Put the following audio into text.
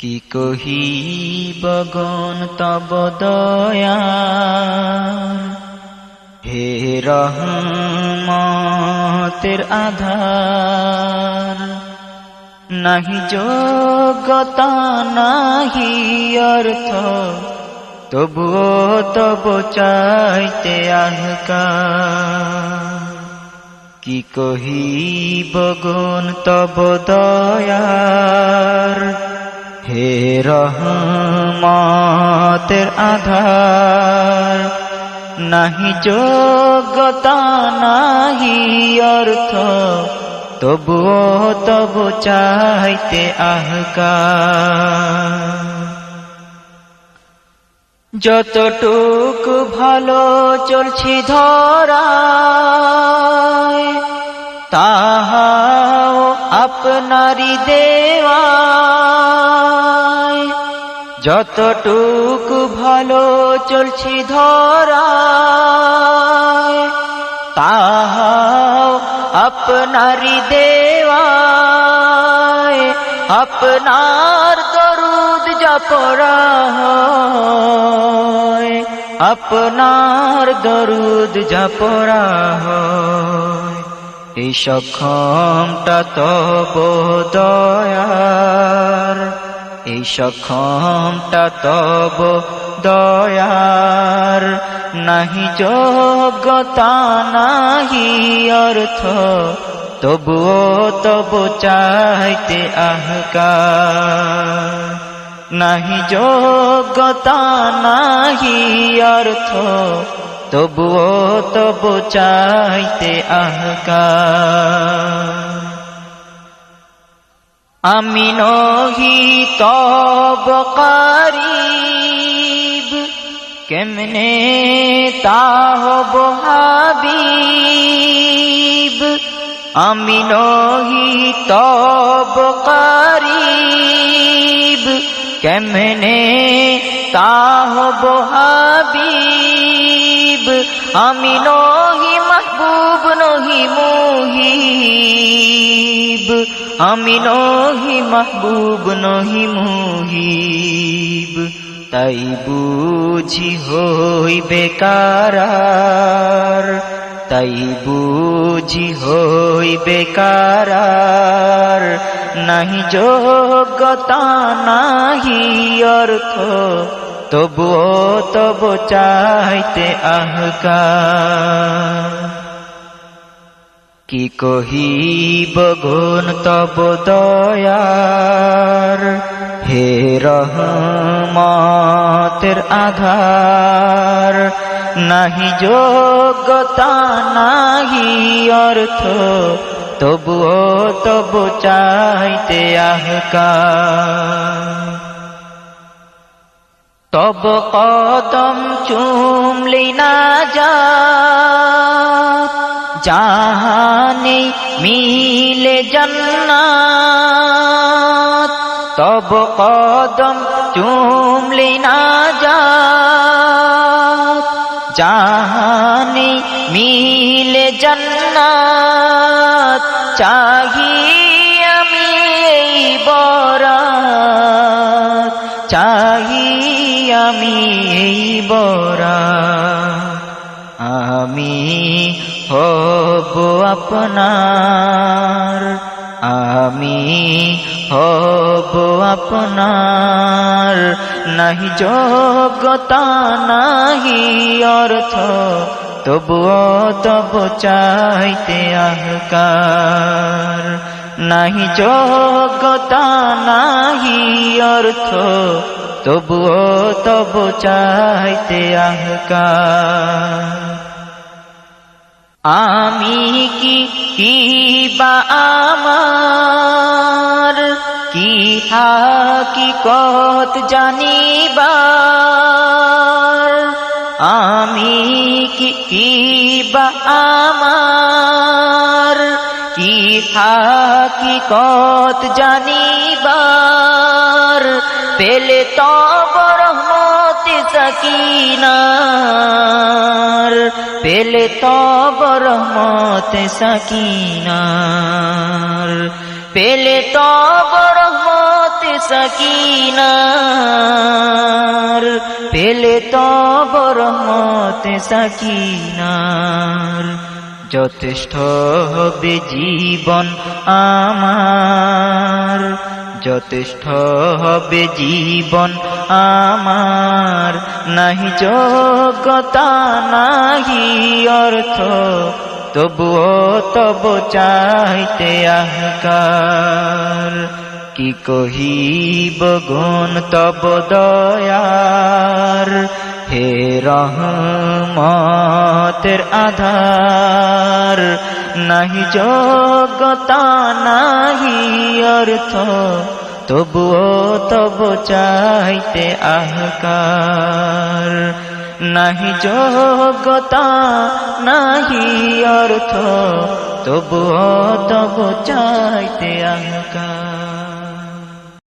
কি কহিব গুণ তব দয়া, হে রহমতের আধার। নাহি যোগ্যতা নাহি অর্থ, তবুও তব চাইতে আহকার। কি কহিব গুণ তব দয়ার, হে রহমতের আধার। নাহি যোগ্যতা নাহি অর্থ, তবুও তব চাইতে আহকার। যতটুকু ভালো চলছি ধরায়, তাহাও আপনারি দেওয়ায়। যতটুকু ভালো চলছি ধরায়, তাহাও আপনারি দেওয়ায়। আপনার দরুদ জপরা হয়, আপনার দরুদ জপরা হয়। এই সক্ষমটা তব দয়ার, এই সক্ষমটা তব দয়ার। নাহি যোগ্যতা নাহি অর্থ, তবুও তব চাইতে আহকার। নাহি যোগ্যতা নাহি অর্থ, তবুও তব চাইতে আহকার। আমি নহি তব কারীব, কেমনে তা হব হাবিব। আমি নহি তব কারীব, কেমনে তা হব হাবিব। আমি নহি মাহবুব নহি মুহিব, আমি নহি মাহবুব নহি মুহিব। তাই বুঝি হইবে কারার, তাই বুঝি হইবে কারার। নাহি যোগ্যতা নাহি অর্থ, তবুও তব চাইতে আহকার। কি কহিব গুণ তব দয়ার, হে রহমতের আধার। নাহি যোগ্যতা নাহি অর্থ, তবুও তব চাইতে আহকার। তব কদম চুমলি না জাত, জাহানে মিলে জান্নাত। তব কদম চুমলি না জাত, জাহানে মিলে জান্নাত। চাহি আমি এই বরাত, চাহি আমি এই বরাত। আমি হব আপনার, আমি হব আপনার। নাহি যোগ্যতা নাহি অর্থ, তবুও তব চাইতে আহকার। নাহি যোগ্যতা নাহি অর্থ, তবুও তব চাইতে আহকার। আমি কি বা আমার, কি হাকিকত জানিবার। আমি কি বা আমার, কি হাকিকত জানিবার। পেলে তব রহমতে সাকিনার, পেলে তব রহমতে সাকিনার। পেলে তব রহমতে সাকিনার পেলে তব রহমতে সাকিনার যথেষ্ট হবে জীবন আমার, যথেষ্ট হবে জীবন আমার। নাহি যোগ্যতা নাহি অর্থ, তবুও তব চাইতে আহকার। কি কহিব গুণ তব দয়ার, হে রহমতের আধার। নাহি যোগ্যতা নাহি অর্থ, তবুও তব চাইতে আহকার। নাহি যোগ্যতা নাহি অর্থ, তবুও তব চাইতে আহকার।